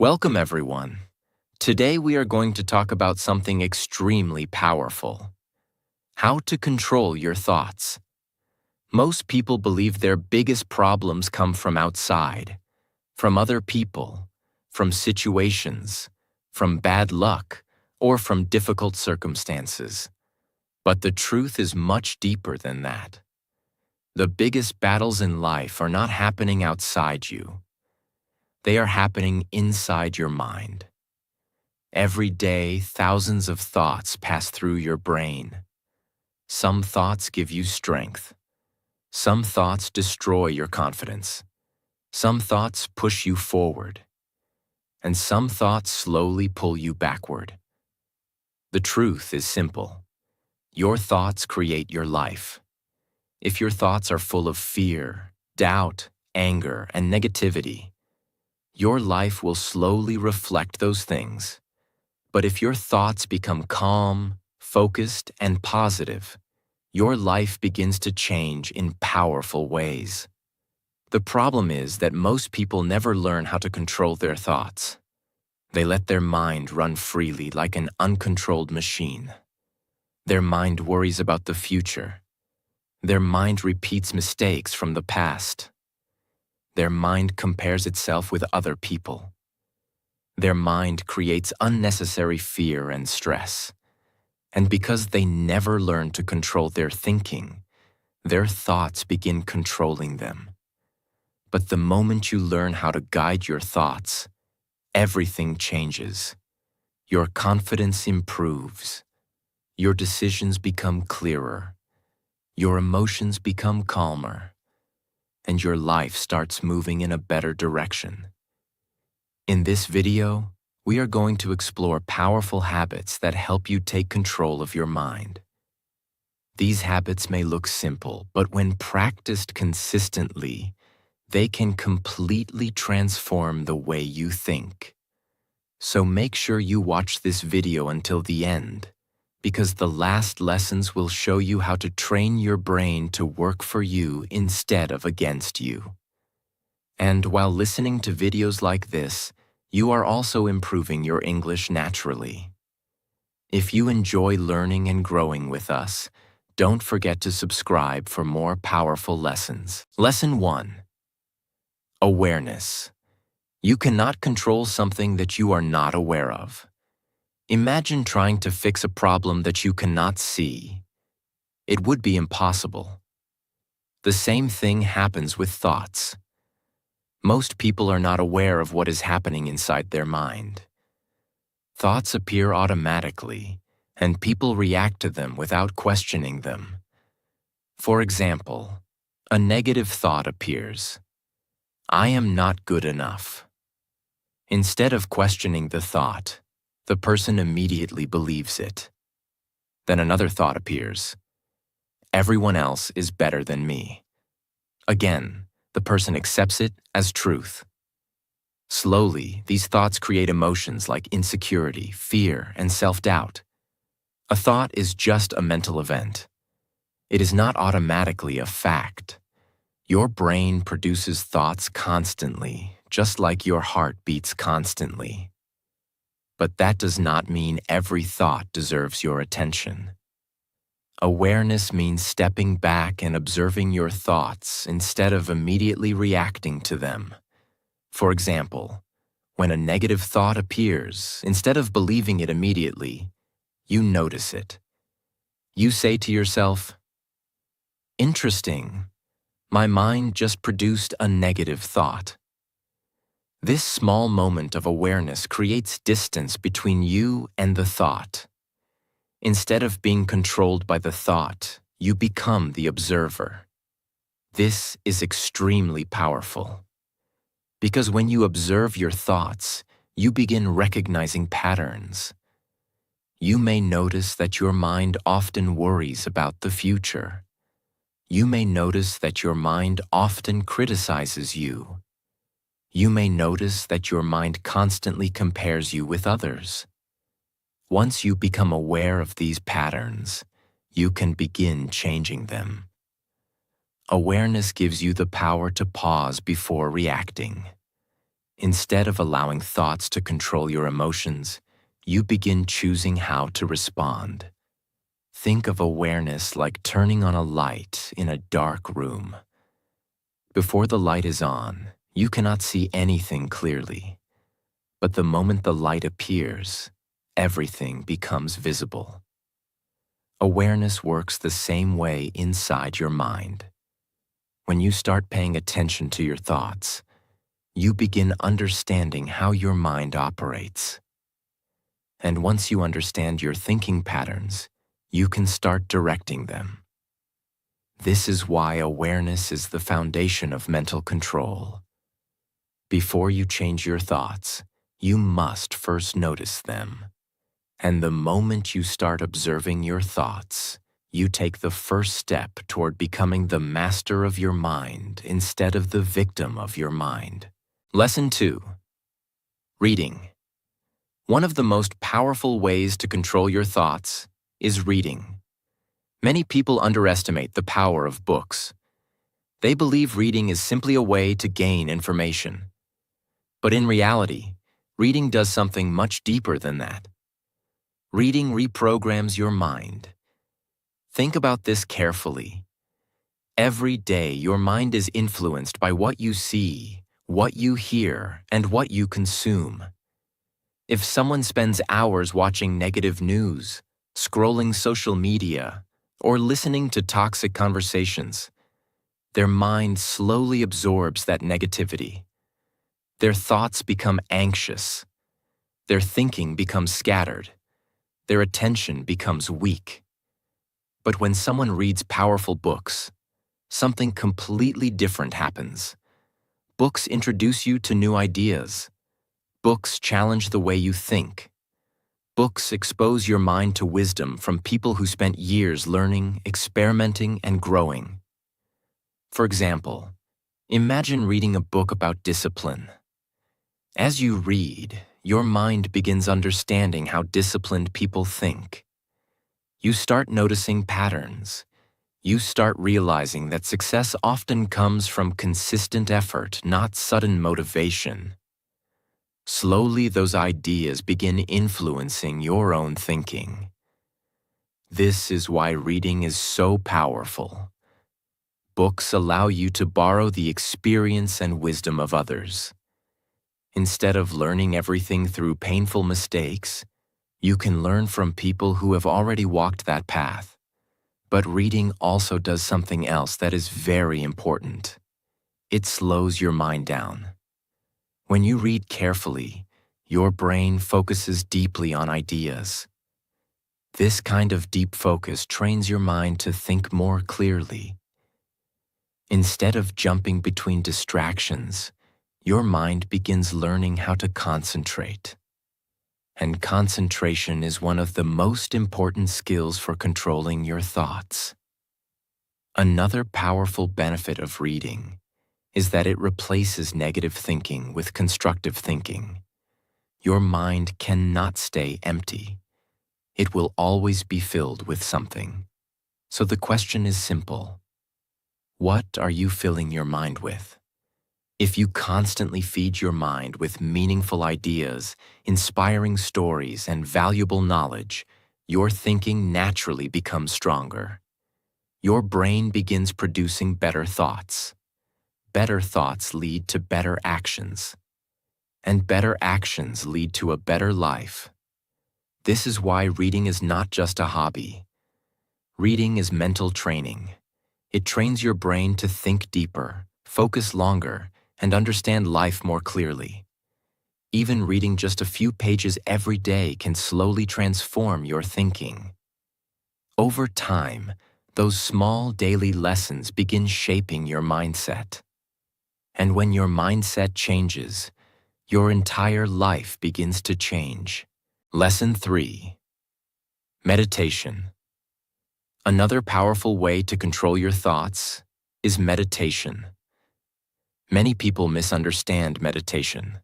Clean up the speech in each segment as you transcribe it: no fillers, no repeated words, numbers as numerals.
Welcome, everyone. Today we are going to talk about something extremely powerful: how to control your thoughts. Most people believe their biggest problems come from outside, from other people, from situations, from bad luck, or from difficult circumstances. But the truth is much deeper than that. The biggest battles in life are not happening outside you. They are happening inside your mind. Every day, thousands of thoughts pass through your brain. Some thoughts give you strength. Some thoughts destroy your confidence. Some thoughts push you forward. And some thoughts slowly pull you backward. The truth is simple. Your thoughts create your life. If your thoughts are full of fear, doubt, anger, and negativity, your life will slowly reflect those things. But if your thoughts become calm, focused, and positive, your life begins to change in powerful ways. The problem is that most people never learn how to control their thoughts. They let their mind run freely like an uncontrolled machine. Their mind worries about the future. Their mind repeats mistakes from the past. Their mind compares itself with other people. Their mind creates unnecessary fear and stress. And because they never learn to control their thinking, their thoughts begin controlling them. But the moment you learn how to guide your thoughts, everything changes. Your confidence improves. Your decisions become clearer. Your emotions become calmer. And your life starts moving in a better direction. In this video, we are going to explore powerful habits that help you take control of your mind. These habits may look simple, but when practiced consistently, they can completely transform the way you think. So make sure you watch this video until the end, because the last lessons will show you how to train your brain to work for you instead of against you. And while listening to videos like this, you are also improving your English naturally. If you enjoy learning and growing with us, don't forget to subscribe for more powerful lessons. Lesson 1. Awareness. You cannot control something that you are not aware of. Imagine trying to fix a problem that you cannot see. It would be impossible. The same thing happens with thoughts. Most people are not aware of what is happening inside their mind. Thoughts appear automatically, and people react to them without questioning them. For example, a negative thought appears. I am not good enough. Instead of questioning the thought, the person immediately believes it. Then another thought appears. Everyone else is better than me. Again, the person accepts it as truth. Slowly, these thoughts create emotions like insecurity, fear, and self-doubt. A thought is just a mental event. It is not automatically a fact. Your brain produces thoughts constantly, just like your heart beats constantly. But that does not mean every thought deserves your attention. Awareness means stepping back and observing your thoughts instead of immediately reacting to them. For example, when a negative thought appears, instead of believing it immediately, you notice it. You say to yourself, "Interesting, my mind just produced a negative thought." This small moment of awareness creates distance between you and the thought. Instead of being controlled by the thought, you become the observer. This is extremely powerful. Because when you observe your thoughts, you begin recognizing patterns. You may notice that your mind often worries about the future. You may notice that your mind often criticizes you. You may notice that your mind constantly compares you with others. Once you become aware of these patterns, you can begin changing them. Awareness gives you the power to pause before reacting. Instead of allowing thoughts to control your emotions, you begin choosing how to respond. Think of awareness like turning on a light in a dark room. Before the light is on, you cannot see anything clearly. But the moment the light appears, everything becomes visible. Awareness works the same way inside your mind. When you start paying attention to your thoughts, you begin understanding how your mind operates. And once you understand your thinking patterns, you can start directing them. This is why awareness is the foundation of mental control. Before you change your thoughts, you must first notice them. And the moment you start observing your thoughts, you take the first step toward becoming the master of your mind instead of the victim of your mind. Lesson 2. Reading. One of the most powerful ways to control your thoughts is reading. Many people underestimate the power of books. They believe reading is simply a way to gain information. But in reality, reading does something much deeper than that. Reading reprograms your mind. Think about this carefully. Every day, your mind is influenced by what you see, what you hear, and what you consume. If someone spends hours watching negative news, scrolling social media, or listening to toxic conversations, their mind slowly absorbs that negativity. Their thoughts become anxious. Their thinking becomes scattered. Their attention becomes weak. But when someone reads powerful books, something completely different happens. Books introduce you to new ideas. Books challenge the way you think. Books expose your mind to wisdom from people who spent years learning, experimenting, and growing. For example, imagine reading a book about discipline. As you read, your mind begins understanding how disciplined people think. You start noticing patterns. You start realizing that success often comes from consistent effort, not sudden motivation. Slowly, those ideas begin influencing your own thinking. This is why reading is so powerful. Books allow you to borrow the experience and wisdom of others. Instead of learning everything through painful mistakes, you can learn from people who have already walked that path. But reading also does something else that is very important. It slows your mind down. When you read carefully, your brain focuses deeply on ideas. This kind of deep focus trains your mind to think more clearly. Instead of jumping between distractions, your mind begins learning how to concentrate. And concentration is one of the most important skills for controlling your thoughts. Another powerful benefit of reading is that it replaces negative thinking with constructive thinking. Your mind cannot stay empty. It will always be filled with something. So the question is simple. What are you filling your mind with? If you constantly feed your mind with meaningful ideas, inspiring stories, and valuable knowledge, your thinking naturally becomes stronger. Your brain begins producing better thoughts. Better thoughts lead to better actions. And better actions lead to a better life. This is why reading is not just a hobby. Reading is mental training. It trains your brain to think deeper, focus longer, and understand life more clearly. Even reading just a few pages every day can slowly transform your thinking. Over time, those small daily lessons begin shaping your mindset. And when your mindset changes, your entire life begins to change. Lesson 3. Meditation. Another powerful way to control your thoughts is meditation. Many people misunderstand meditation.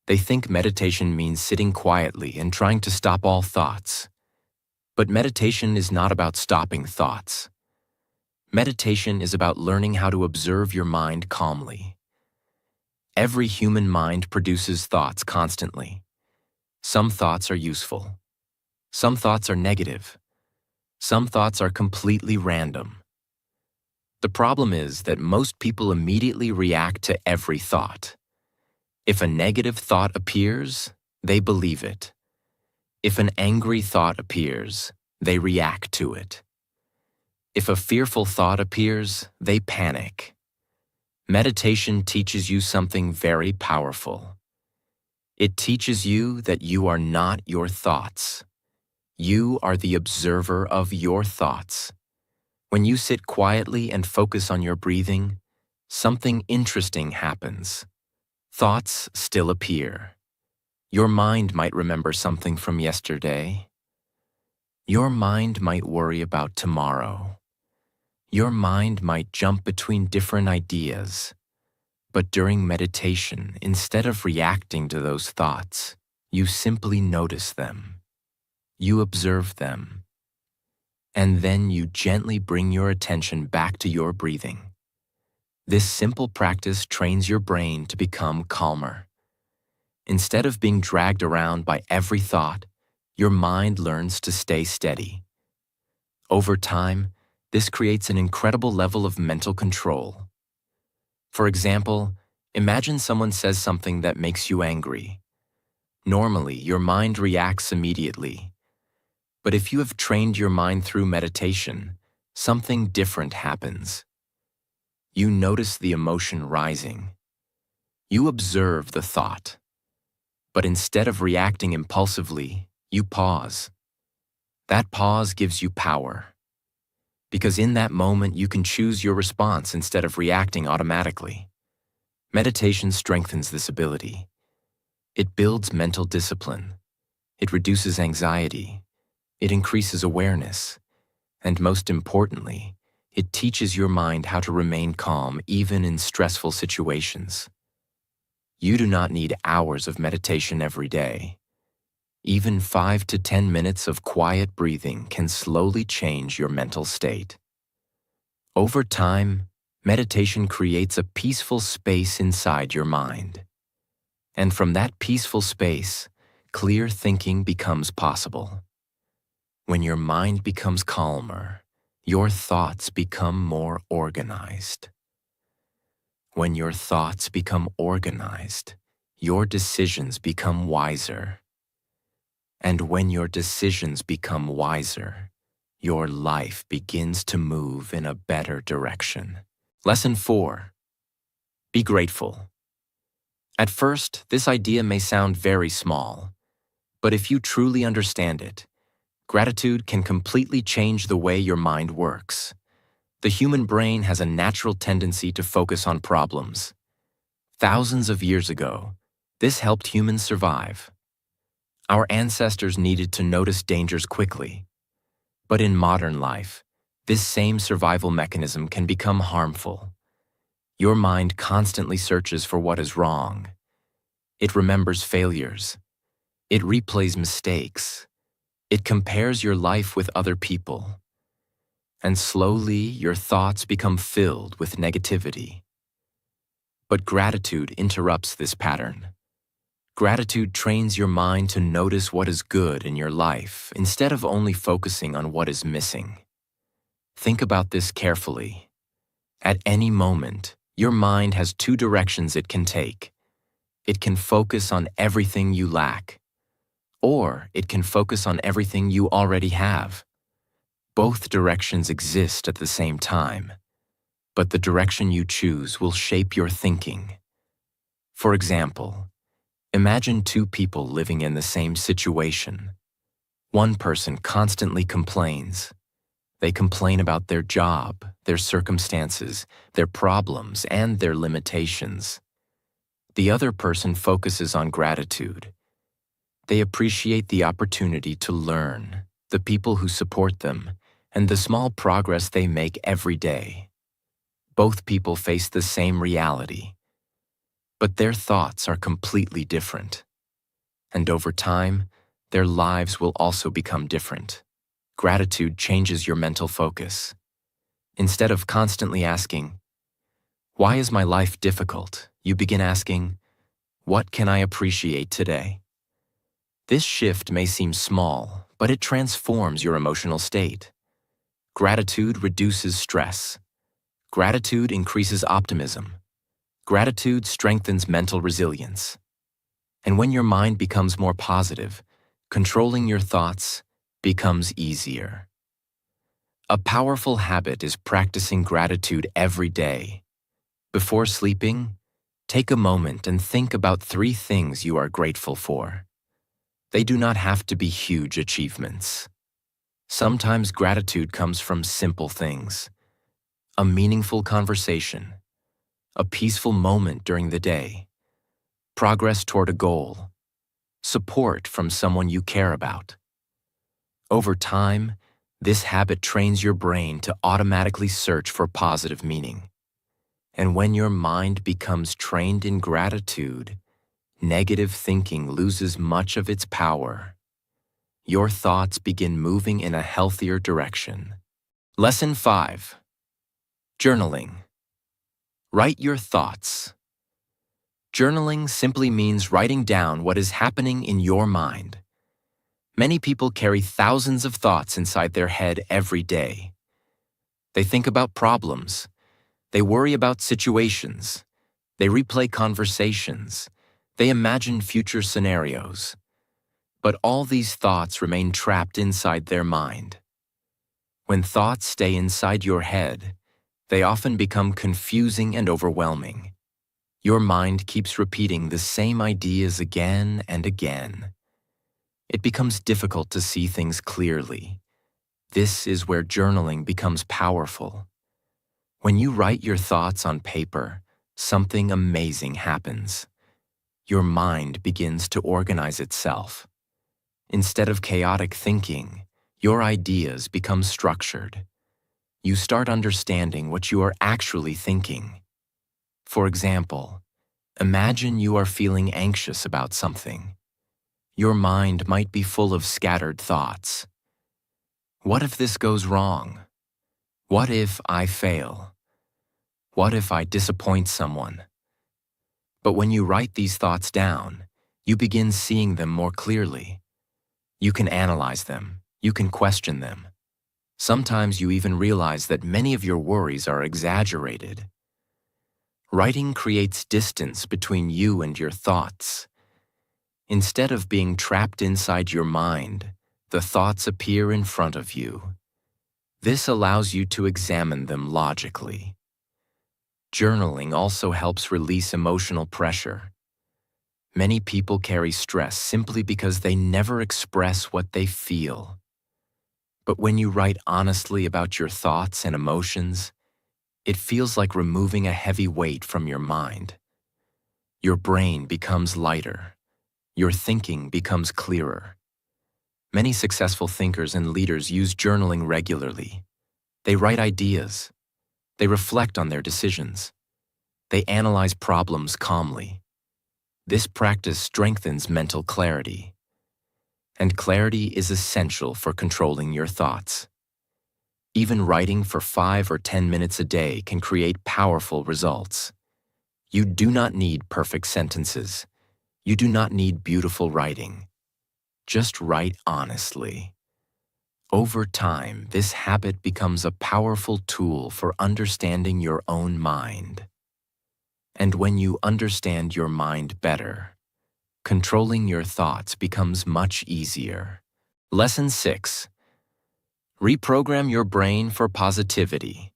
They think meditation means sitting quietly and trying to stop all thoughts. But meditation is not about stopping thoughts. Meditation is about learning how to observe your mind calmly. Every human mind produces thoughts constantly. Some thoughts are useful. Some thoughts are negative. Some thoughts are completely random. The problem is that most people immediately react to every thought. If a negative thought appears, they believe it. If an angry thought appears, they react to it. If a fearful thought appears, they panic. Meditation teaches you something very powerful. It teaches you that you are not your thoughts. You are the observer of your thoughts. When you sit quietly and focus on your breathing, something interesting happens. Thoughts still appear. Your mind might remember something from yesterday. Your mind might worry about tomorrow. Your mind might jump between different ideas. But during meditation, instead of reacting to those thoughts, you simply notice them. You observe them. And then you gently bring your attention back to your breathing. This simple practice trains your brain to become calmer. Instead of being dragged around by every thought, your mind learns to stay steady. Over time, this creates an incredible level of mental control. For example, imagine someone says something that makes you angry. Normally, your mind reacts immediately. But if you have trained your mind through meditation, something different happens. You notice the emotion rising. You observe the thought. But instead of reacting impulsively, you pause. That pause gives you power. Because in that moment, you can choose your response instead of reacting automatically. Meditation strengthens this ability. It builds mental discipline. It reduces anxiety. It increases awareness. And most importantly, it teaches your mind how to remain calm even in stressful situations. You do not need hours of meditation every day. Even 5 to 10 minutes of quiet breathing can slowly change your mental state. Over time, meditation creates a peaceful space inside your mind. And from that peaceful space, clear thinking becomes possible. When your mind becomes calmer, your thoughts become more organized. When your thoughts become organized, your decisions become wiser. And when your decisions become wiser, your life begins to move in a better direction. Lesson 4. Be grateful. At first, this idea may sound very small, but if you truly understand it, gratitude can completely change the way your mind works. The human brain has a natural tendency to focus on problems. Thousands of years ago, this helped humans survive. Our ancestors needed to notice dangers quickly. But in modern life, this same survival mechanism can become harmful. Your mind constantly searches for what is wrong. It remembers failures. It replays mistakes. It compares your life with other people. And slowly, your thoughts become filled with negativity. But gratitude interrupts this pattern. Gratitude trains your mind to notice what is good in your life instead of only focusing on what is missing. Think about this carefully. At any moment, your mind has two directions it can take. It can focus on everything you lack, or it can focus on everything you already have. Both directions exist at the same time, but the direction you choose will shape your thinking. For example, imagine two people living in the same situation. One person constantly complains. They complain about their job, their circumstances, their problems, and their limitations. The other person focuses on gratitude. They appreciate the opportunity to learn, the people who support them, and the small progress they make every day. Both people face the same reality, but their thoughts are completely different. And over time, their lives will also become different. Gratitude changes your mental focus. Instead of constantly asking, "Why is my life difficult?" You begin asking, "What can I appreciate today?" This shift may seem small, but it transforms your emotional state. Gratitude reduces stress. Gratitude increases optimism. Gratitude strengthens mental resilience. And when your mind becomes more positive, controlling your thoughts becomes easier. A powerful habit is practicing gratitude every day. Before sleeping, take a moment and think about 3 things you are grateful for. They do not have to be huge achievements. Sometimes gratitude comes from simple things: a meaningful conversation, a peaceful moment during the day, progress toward a goal, support from someone you care about. Over time, this habit trains your brain to automatically search for positive meaning. And when your mind becomes trained in gratitude, negative thinking loses much of its power. Your thoughts begin moving in a healthier direction. Lesson 5. Journaling. Write your thoughts. Journaling simply means writing down what is happening in your mind. Many people carry thousands of thoughts inside their head every day. They think about problems. They worry about situations. They replay conversations. They imagine future scenarios. But all these thoughts remain trapped inside their mind. When thoughts stay inside your head, they often become confusing and overwhelming. Your mind keeps repeating the same ideas again and again. It becomes difficult to see things clearly. This is where journaling becomes powerful. When you write your thoughts on paper, something amazing happens. Your mind begins to organize itself. Instead of chaotic thinking, your ideas become structured. You start understanding what you are actually thinking. For example, imagine you are feeling anxious about something. Your mind might be full of scattered thoughts. What if this goes wrong? What if I fail? What if I disappoint someone? But when you write these thoughts down, you begin seeing them more clearly. You can analyze them. You can question them. Sometimes you even realize that many of your worries are exaggerated. Writing creates distance between you and your thoughts. Instead of being trapped inside your mind, the thoughts appear in front of you. This allows you to examine them logically. Journaling also helps release emotional pressure. Many people carry stress simply because they never express what they feel. But when you write honestly about your thoughts and emotions, it feels like removing a heavy weight from your mind. Your brain becomes lighter. Your thinking becomes clearer. Many successful thinkers and leaders use journaling regularly. They write ideas. They reflect on their decisions. They analyze problems calmly. This practice strengthens mental clarity. And clarity is essential for controlling your thoughts. Even writing for 5 or 10 minutes a day can create powerful results. You do not need perfect sentences. You do not need beautiful writing. Just write honestly. Over time, this habit becomes a powerful tool for understanding your own mind. And when you understand your mind better, controlling your thoughts becomes much easier. Lesson 6. Reprogram your brain for positivity.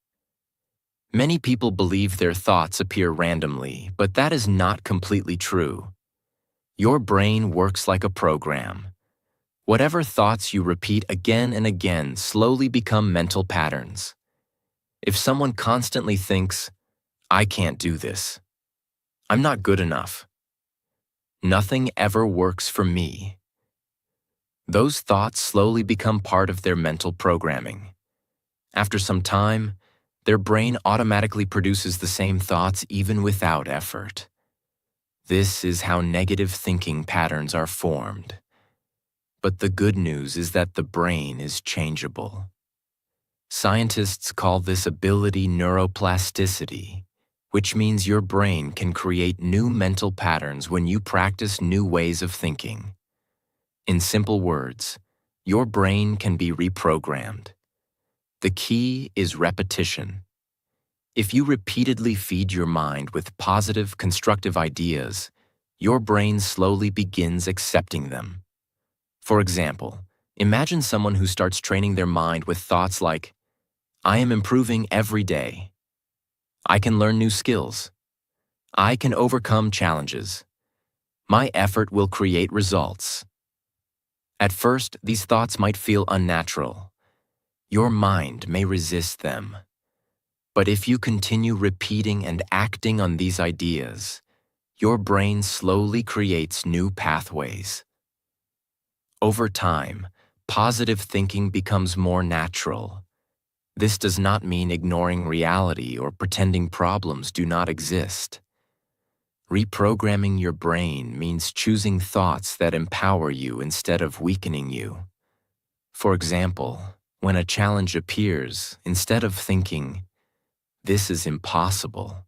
Many people believe their thoughts appear randomly, but that is not completely true. Your brain works like a program. Whatever thoughts you repeat again and again slowly become mental patterns. If someone constantly thinks, "I can't do this," "I'm not good enough," "Nothing ever works for me," those thoughts slowly become part of their mental programming. After some time, their brain automatically produces the same thoughts even without effort. This is how negative thinking patterns are formed. But the good news is that the brain is changeable. Scientists call this ability neuroplasticity, which means your brain can create new mental patterns when you practice new ways of thinking. In simple words, your brain can be reprogrammed. The key is repetition. If you repeatedly feed your mind with positive, constructive ideas, your brain slowly begins accepting them. For example, imagine someone who starts training their mind with thoughts like, I am improving every day. I can learn new skills. I can overcome challenges. My effort will create results. At first, these thoughts might feel unnatural. Your mind may resist them. But if you continue repeating and acting on these ideas, your brain slowly creates new pathways. Over time, positive thinking becomes more natural. This does not mean ignoring reality or pretending problems do not exist. Reprogramming your brain means choosing thoughts that empower you instead of weakening you. For example, when a challenge appears, instead of thinking, "This is impossible,"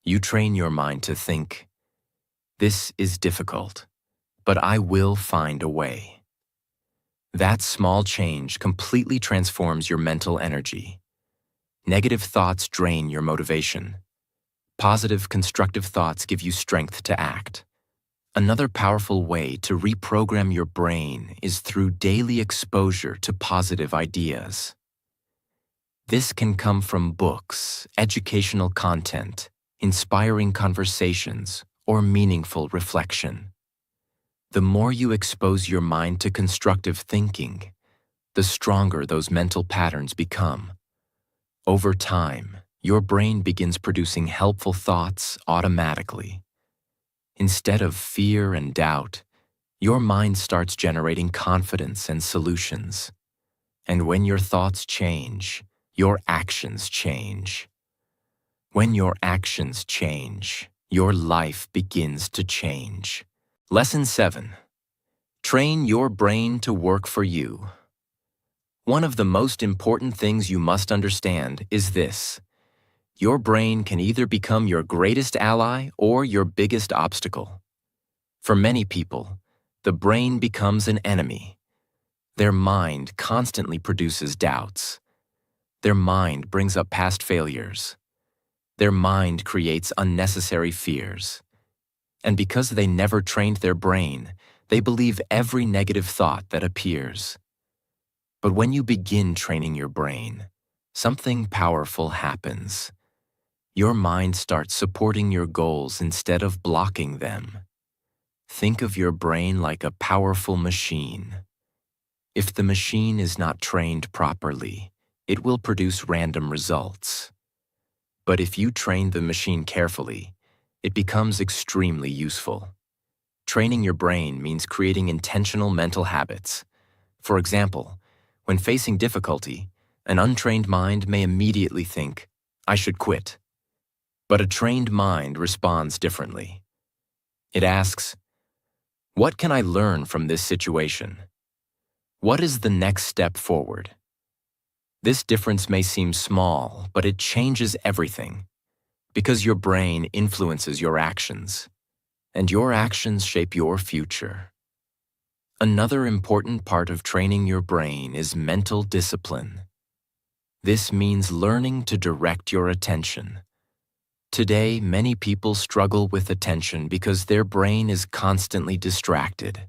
you train your mind to think, "This is difficult, but I will find a way." That small change completely transforms your mental energy. Negative thoughts drain your motivation. Positive, constructive thoughts give you strength to act. Another powerful way to reprogram your brain is through daily exposure to positive ideas. This can come from books, educational content, inspiring conversations, or meaningful reflection. The more you expose your mind to constructive thinking, the stronger those mental patterns become. Over time, your brain begins producing helpful thoughts automatically. Instead of fear and doubt, your mind starts generating confidence and solutions. And when your thoughts change, your actions change. When your actions change, your life begins to change. Lesson 7. Train your brain to work for you. One of the most important things you must understand is this: your brain can either become your greatest ally or your biggest obstacle. For many people, the brain becomes an enemy. Their mind constantly produces doubts. Their mind brings up past failures. Their mind creates unnecessary fears. And because they never trained their brain, they believe every negative thought that appears. But when you begin training your brain, something powerful happens. Your mind starts supporting your goals instead of blocking them. Think of your brain like a powerful machine. If the machine is not trained properly, it will produce random results. But if you train the machine carefully, it becomes extremely useful. Training your brain means creating intentional mental habits. For example, when facing difficulty, an untrained mind may immediately think, "I should quit." But a trained mind responds differently. It asks, "What can I learn from this situation? What is the next step forward?" This difference may seem small, but it changes everything, because your brain influences your actions, and your actions shape your future. Another important part of training your brain is mental discipline. This means learning to direct your attention. Today, many people struggle with attention because their brain is constantly distracted.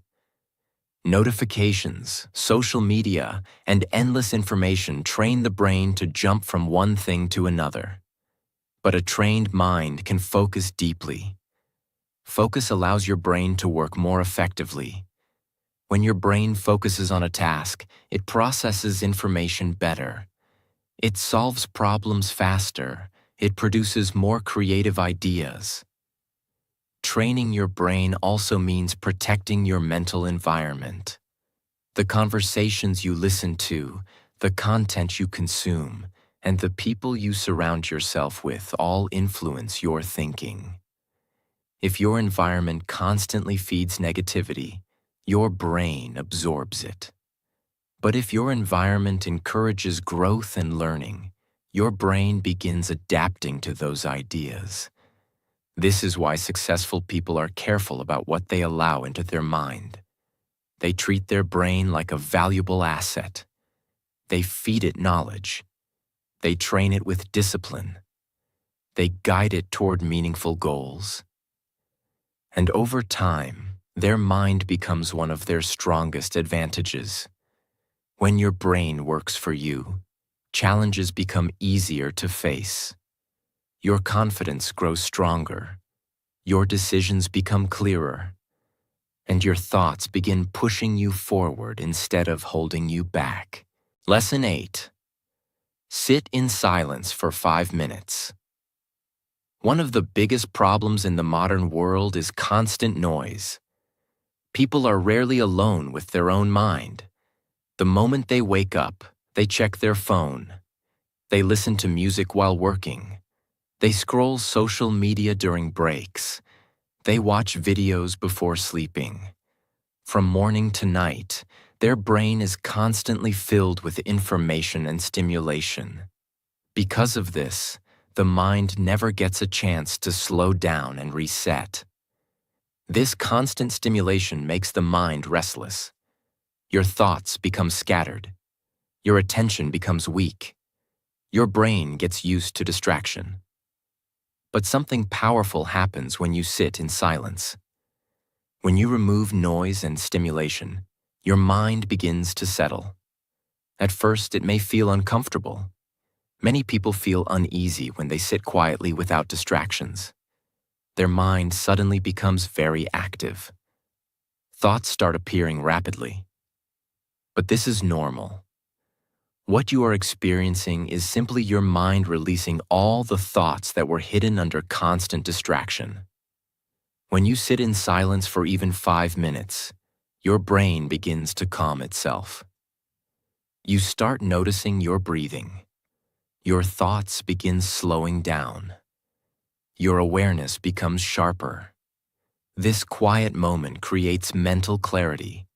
Notifications, social media, and endless information train the brain to jump from one thing to another. But a trained mind can focus deeply. Focus allows your brain to work more effectively. When your brain focuses on a task, it processes information better. It solves problems faster. It produces more creative ideas. Training your brain also means protecting your mental environment. The conversations you listen to, the content you consume, and the people you surround yourself with all influence your thinking. If your environment constantly feeds negativity, your brain absorbs it. But if your environment encourages growth and learning, your brain begins adapting to those ideas. This is why successful people are careful about what they allow into their mind. They treat their brain like a valuable asset. They feed it knowledge. They train it with discipline. They guide it toward meaningful goals. And over time, their mind becomes one of their strongest advantages. When your brain works for you, challenges become easier to face. Your confidence grows stronger. Your decisions become clearer. And your thoughts begin pushing you forward instead of holding you back. Lesson 8. Sit in silence for 5 minutes. One of the biggest problems in the modern world is constant noise. People are rarely alone with their own mind. The moment they wake up, they check their phone. They listen to music while working. They scroll social media during breaks. They watch videos before sleeping. From morning to night, their brain is constantly filled with information and stimulation. Because of this, the mind never gets a chance to slow down and reset. This constant stimulation makes the mind restless. Your thoughts become scattered. Your attention becomes weak. Your brain gets used to distraction. But something powerful happens when you sit in silence. When you remove noise and stimulation, your mind begins to settle. At first, it may feel uncomfortable. Many people feel uneasy when they sit quietly without distractions. Their mind suddenly becomes very active. Thoughts start appearing rapidly. But this is normal. What you are experiencing is simply your mind releasing all the thoughts that were hidden under constant distraction. When you sit in silence for even 5 minutes, your brain begins to calm itself. You start noticing your breathing. Your thoughts begin slowing down. Your awareness becomes sharper. This quiet moment creates mental clarity.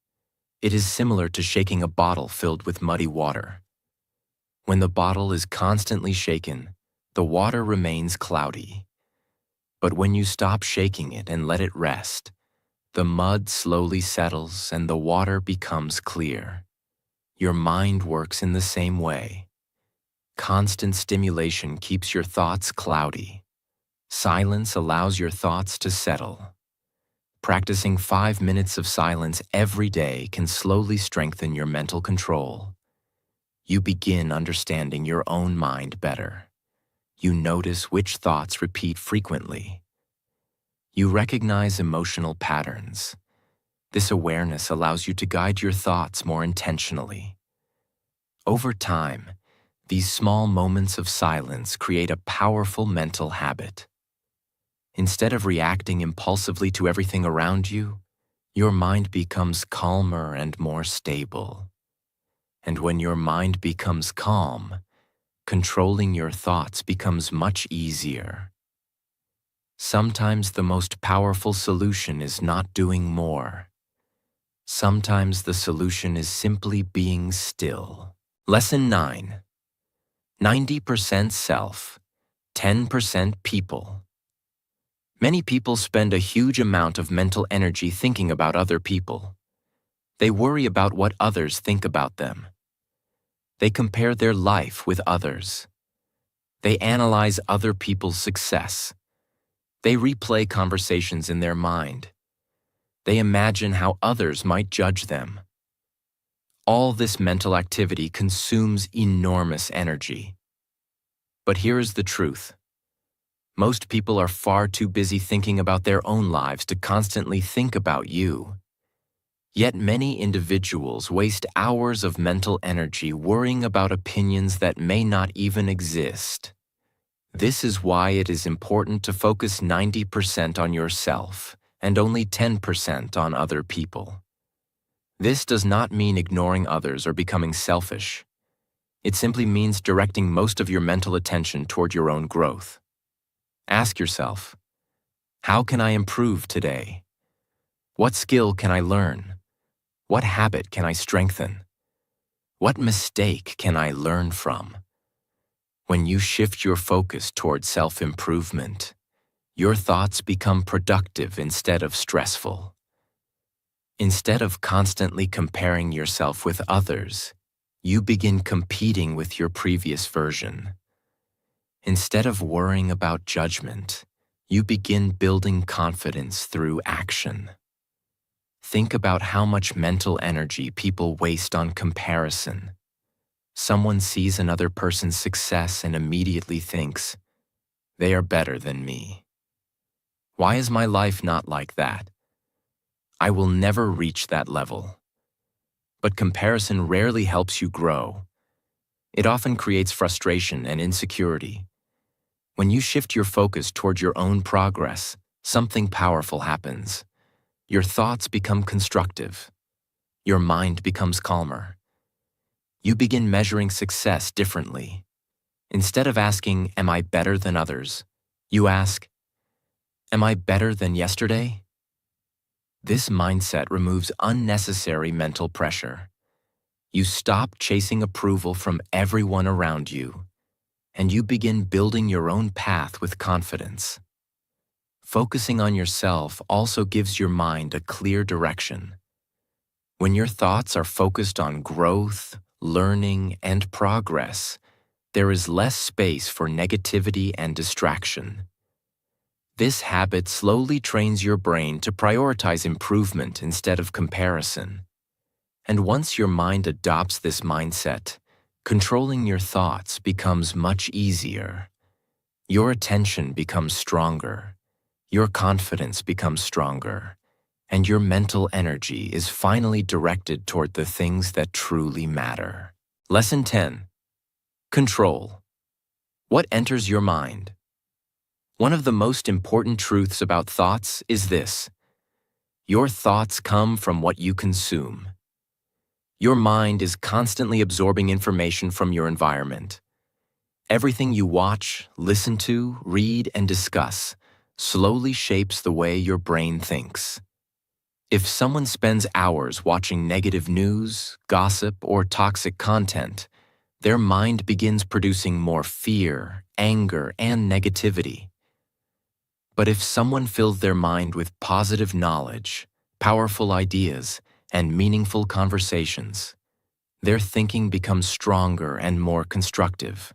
It is similar to shaking a bottle filled with muddy water. When the bottle is constantly shaken, the water remains cloudy. But when you stop shaking it and let it rest, the mud slowly settles and the water becomes clear. Your mind works in the same way. Constant stimulation keeps your thoughts cloudy. Silence allows your thoughts to settle. Practicing 5 minutes of silence every day can slowly strengthen your mental control. You begin understanding your own mind better. You notice which thoughts repeat frequently. You recognize emotional patterns. This awareness allows you to guide your thoughts more intentionally. Over time, these small moments of silence create a powerful mental habit. Instead of reacting impulsively to everything around you, your mind becomes calmer and more stable. And when your mind becomes calm, controlling your thoughts becomes much easier. Sometimes the most powerful solution is not doing more. Sometimes the solution is simply being still. Lesson 9. 90% self, 10% people. Many people spend a huge amount of mental energy thinking about other people. They worry about what others think about them. They compare their life with others. They analyze other people's success. They replay conversations in their mind. They imagine how others might judge them. All this mental activity consumes enormous energy. But here is the truth. Most people are far too busy thinking about their own lives to constantly think about you. Yet many individuals waste hours of mental energy worrying about opinions that may not even exist. This is why it is important to focus 90% on yourself and only 10% on other people. This does not mean ignoring others or becoming selfish. It simply means directing most of your mental attention toward your own growth. Ask yourself, how can I improve today? What skill can I learn? What habit can I strengthen? What mistake can I learn from? When you shift your focus toward self-improvement, your thoughts become productive instead of stressful. Instead of constantly comparing yourself with others, you begin competing with your previous version. Instead of worrying about judgment, you begin building confidence through action. Think about how much mental energy people waste on comparison. Someone sees another person's success and immediately thinks, "They are better than me. Why is my life not like that? I will never reach that level." But comparison rarely helps you grow. It often creates frustration and insecurity. When you shift your focus toward your own progress, something powerful happens. Your thoughts become constructive. Your mind becomes calmer. You begin measuring success differently. Instead of asking, "Am I better than others?" you ask, "Am I better than yesterday?" This mindset removes unnecessary mental pressure. You stop chasing approval from everyone around you, and you begin building your own path with confidence. Focusing on yourself also gives your mind a clear direction. When your thoughts are focused on growth, learning, and progress, there is less space for negativity and distraction. This habit slowly trains your brain to prioritize improvement instead of comparison. And once your mind adopts this mindset, controlling your thoughts becomes much easier. Your attention becomes stronger, your confidence becomes stronger, and your mental energy is finally directed toward the things that truly matter. Lesson 10. Control. What enters your mind? One of the most important truths about thoughts is this: your thoughts come from what you consume. Your mind is constantly absorbing information from your environment. Everything you watch, listen to, read, and discuss slowly shapes the way your brain thinks. If someone spends hours watching negative news, gossip, or toxic content, their mind begins producing more fear, anger, and negativity. But if someone fills their mind with positive knowledge, powerful ideas, and meaningful conversations, their thinking becomes stronger and more constructive.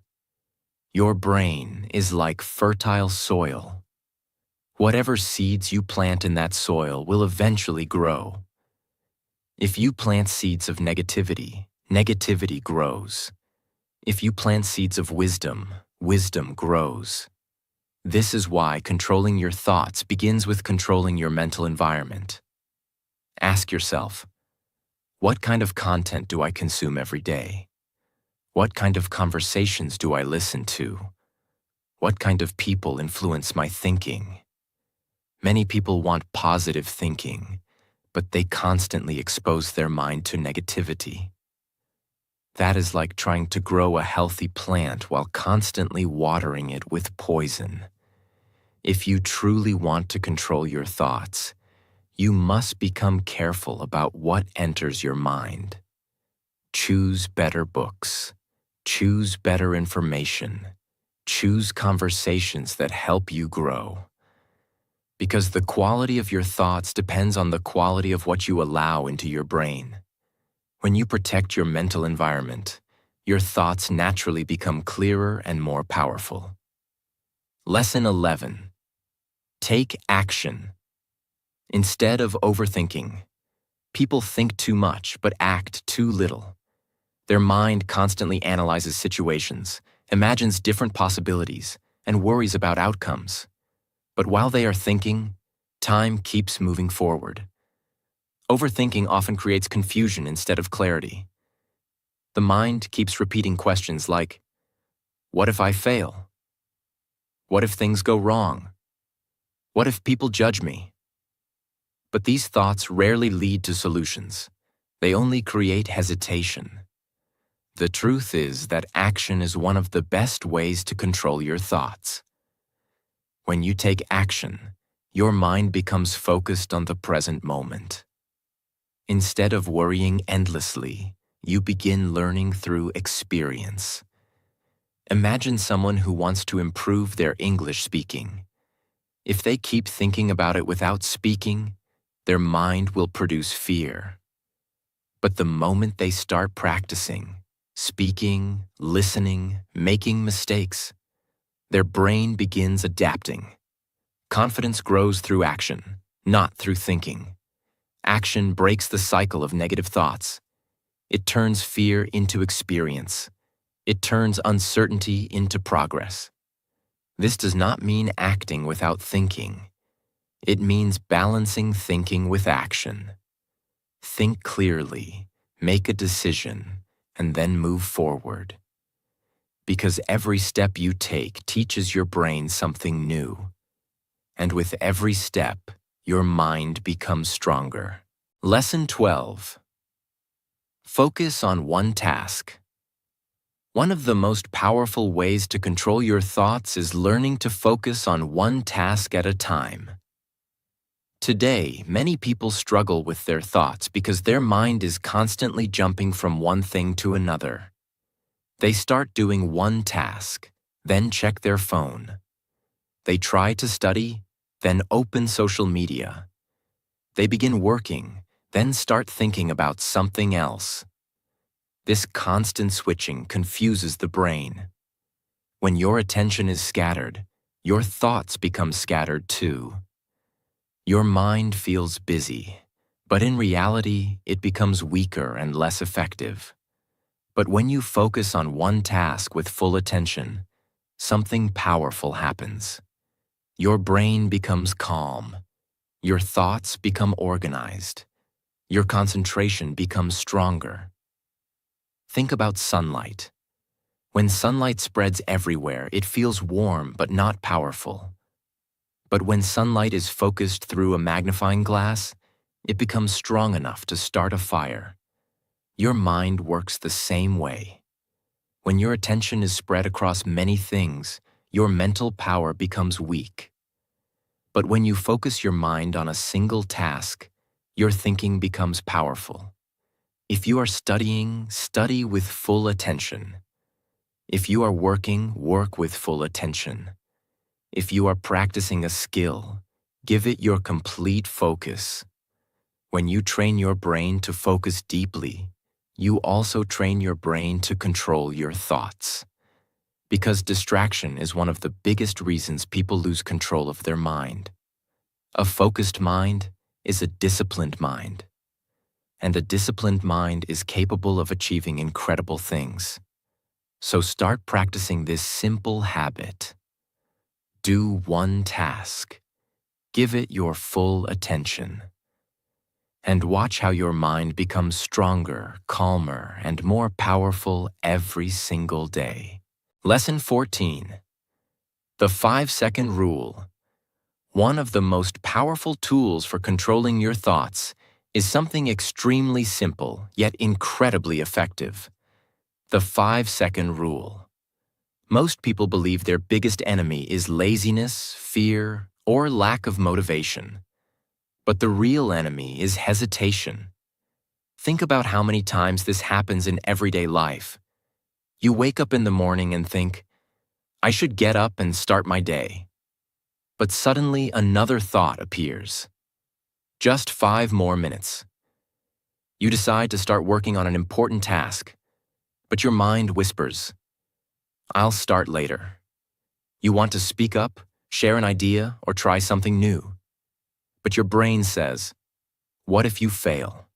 Your brain is like fertile soil. Whatever seeds you plant in that soil will eventually grow. If you plant seeds of negativity, negativity grows. If you plant seeds of wisdom, wisdom grows. This is why controlling your thoughts begins with controlling your mental environment. Ask yourself, what kind of content do I consume every day? What kind of conversations do I listen to? What kind of people influence my thinking? Many people want positive thinking, but they constantly expose their mind to negativity. That is like trying to grow a healthy plant while constantly watering it with poison. If you truly want to control your thoughts, you must become careful about what enters your mind. Choose better books. Choose better information. Choose conversations that help you grow. Because the quality of your thoughts depends on the quality of what you allow into your brain. When you protect your mental environment, your thoughts naturally become clearer and more powerful. Lesson 11. Take action. Instead of overthinking, people think too much but act too little. Their mind constantly analyzes situations, imagines different possibilities, and worries about outcomes. But while they are thinking, time keeps moving forward. Overthinking often creates confusion instead of clarity. The mind keeps repeating questions like, what if I fail? What if things go wrong? What if people judge me? But these thoughts rarely lead to solutions. They only create hesitation. The truth is that action is one of the best ways to control your thoughts. When you take action, your mind becomes focused on the present moment. Instead of worrying endlessly, you begin learning through experience. Imagine someone who wants to improve their English speaking. If they keep thinking about it without speaking, their mind will produce fear. But the moment they start practicing, speaking, listening, making mistakes, their brain begins adapting. Confidence grows through action, not through thinking. Action breaks the cycle of negative thoughts. It turns fear into experience. It turns uncertainty into progress. This does not mean acting without thinking. It means balancing thinking with action. Think clearly, make a decision, and then move forward. Because every step you take teaches your brain something new. And with every step, your mind becomes stronger. Lesson 12. Focus on one task. One of the most powerful ways to control your thoughts is learning to focus on one task at a time. Today, many people struggle with their thoughts because their mind is constantly jumping from one thing to another. They start doing one task, then check their phone. They try to study, then open social media. They begin working, then start thinking about something else. This constant switching confuses the brain. When your attention is scattered, your thoughts become scattered too. Your mind feels busy, but in reality, it becomes weaker and less effective. But when you focus on one task with full attention, something powerful happens. Your brain becomes calm. Your thoughts become organized. Your concentration becomes stronger. Think about sunlight. When sunlight spreads everywhere, it feels warm but not powerful. But when sunlight is focused through a magnifying glass, it becomes strong enough to start a fire. Your mind works the same way. When your attention is spread across many things, your mental power becomes weak. But when you focus your mind on a single task, your thinking becomes powerful. If you are studying, study with full attention. If you are working, work with full attention. If you are practicing a skill, give it your complete focus. When you train your brain to focus deeply, you also train your brain to control your thoughts. Because distraction is one of the biggest reasons people lose control of their mind. A focused mind is a disciplined mind. And a disciplined mind is capable of achieving incredible things. So start practicing this simple habit. Do one task. Give it your full attention. And watch how your mind becomes stronger, calmer, and more powerful every single day. Lesson 14. The 5-second rule. One of the most powerful tools for controlling your thoughts is something extremely simple yet incredibly effective. The 5-second rule. Most people believe their biggest enemy is laziness, fear, or lack of motivation. But the real enemy is hesitation. Think about how many times this happens in everyday life. You wake up in the morning and think, I should get up and start my day. But suddenly another thought appears. Just 5 more minutes. You decide to start working on an important task, but your mind whispers, I'll start later. You want to speak up, share an idea, or try something new. But your brain says, what if you fail?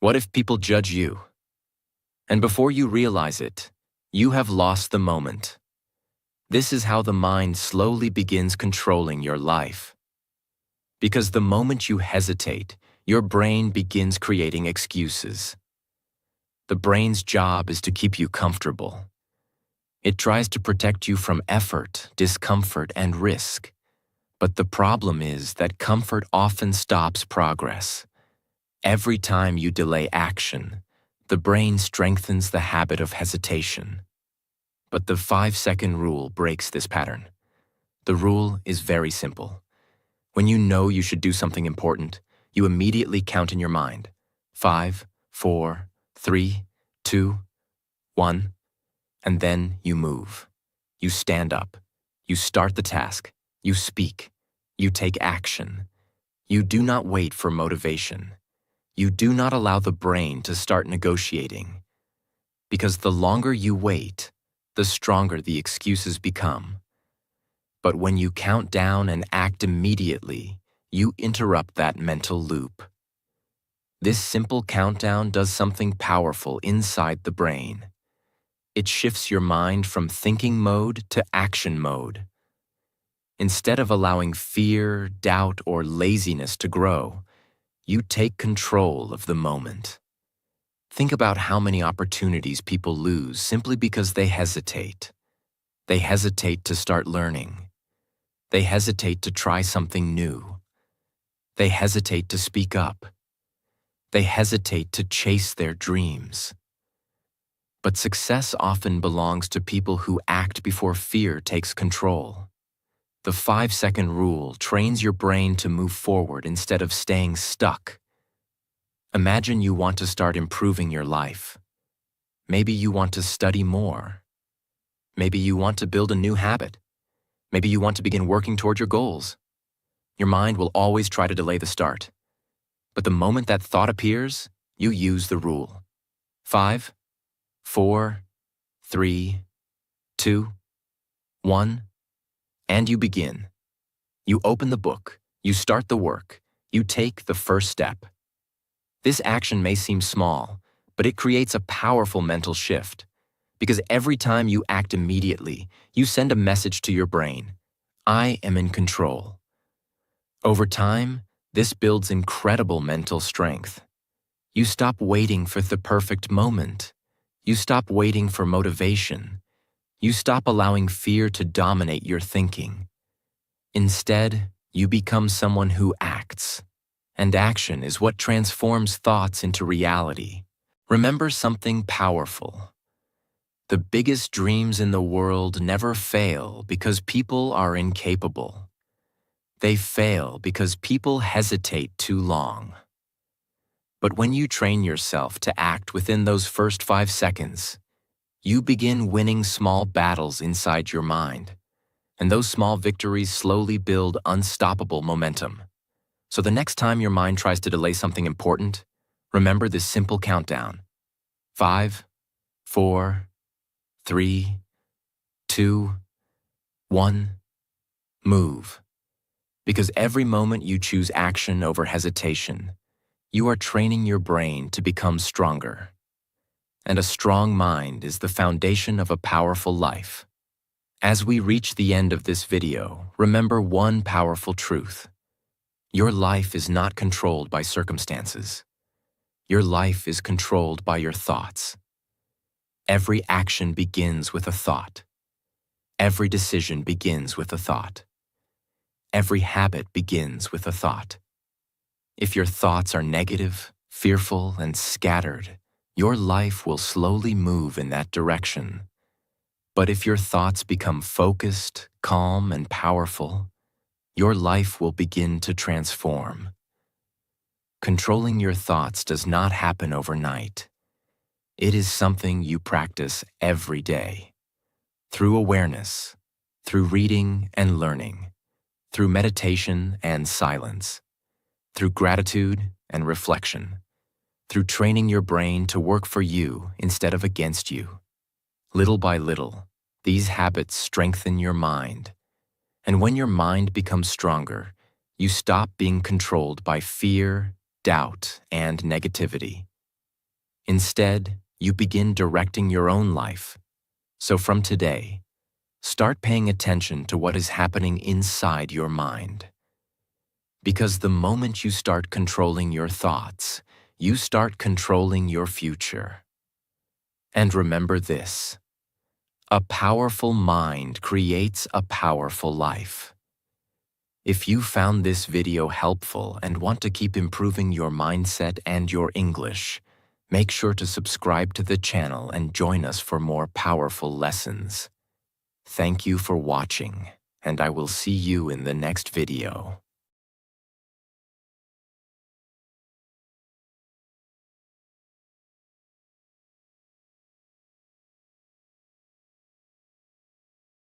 What if people judge you? And before you realize it, you have lost the moment. This is how the mind slowly begins controlling your life. Because the moment you hesitate, your brain begins creating excuses. The brain's job is to keep you comfortable. It tries to protect you from effort, discomfort, and risk. But the problem is that comfort often stops progress. Every time you delay action, the brain strengthens the habit of hesitation. But the 5-second rule breaks this pattern. The rule is very simple. When you know you should do something important, you immediately count in your mind. 5, 4, 3, 2, 1. And then you move. You stand up. You start the task. You speak. You take action. You do not wait for motivation. You do not allow the brain to start negotiating. Because the longer you wait, the stronger the excuses become. But when you count down and act immediately, you interrupt that mental loop. This simple countdown does something powerful inside the brain. It shifts your mind from thinking mode to action mode. Instead of allowing fear, doubt, or laziness to grow, you take control of the moment. Think about how many opportunities people lose simply because they hesitate. They hesitate to start learning. They hesitate to try something new. They hesitate to speak up. They hesitate to chase their dreams. But success often belongs to people who act before fear takes control. The 5-second rule trains your brain to move forward instead of staying stuck. Imagine you want to start improving your life. Maybe you want to study more. Maybe you want to build a new habit. Maybe you want to begin working toward your goals. Your mind will always try to delay the start. But the moment that thought appears, you use the rule. 5, 4, 3, 2, 1, and you begin. You open the book, you start the work, you take the first step. This action may seem small, but it creates a powerful mental shift. Because every time you act immediately, you send a message to your brain: I am in control. Over time, this builds incredible mental strength. You stop waiting for the perfect moment. You stop waiting for motivation. You stop allowing fear to dominate your thinking. Instead, you become someone who acts. And action is what transforms thoughts into reality. Remember something powerful. The biggest dreams in the world never fail because people are incapable. They fail because people hesitate too long. But when you train yourself to act within those first 5 seconds, you begin winning small battles inside your mind. And those small victories slowly build unstoppable momentum. So the next time your mind tries to delay something important, remember this simple countdown. 5, 4, 3, 2, 1, move. Because every moment you choose action over hesitation, you are training your brain to become stronger. And a strong mind is the foundation of a powerful life. As we reach the end of this video, remember one powerful truth. Your life is not controlled by circumstances. Your life is controlled by your thoughts. Every action begins with a thought. Every decision begins with a thought. Every habit begins with a thought. If your thoughts are negative, fearful, and scattered, your life will slowly move in that direction. But if your thoughts become focused, calm, and powerful, your life will begin to transform. Controlling your thoughts does not happen overnight. It is something you practice every day. Through awareness, through reading and learning, through meditation and silence, through gratitude and reflection, through training your brain to work for you instead of against you. Little by little, these habits strengthen your mind. And when your mind becomes stronger, you stop being controlled by fear, doubt, and negativity. Instead, you begin directing your own life. So from today, start paying attention to what is happening inside your mind. Because the moment you start controlling your thoughts, you start controlling your future. And remember this: a powerful mind creates a powerful life. If you found this video helpful and want to keep improving your mindset and your English, make sure to subscribe to the channel and join us for more powerful lessons. Thank you for watching, and I will see you in the next video.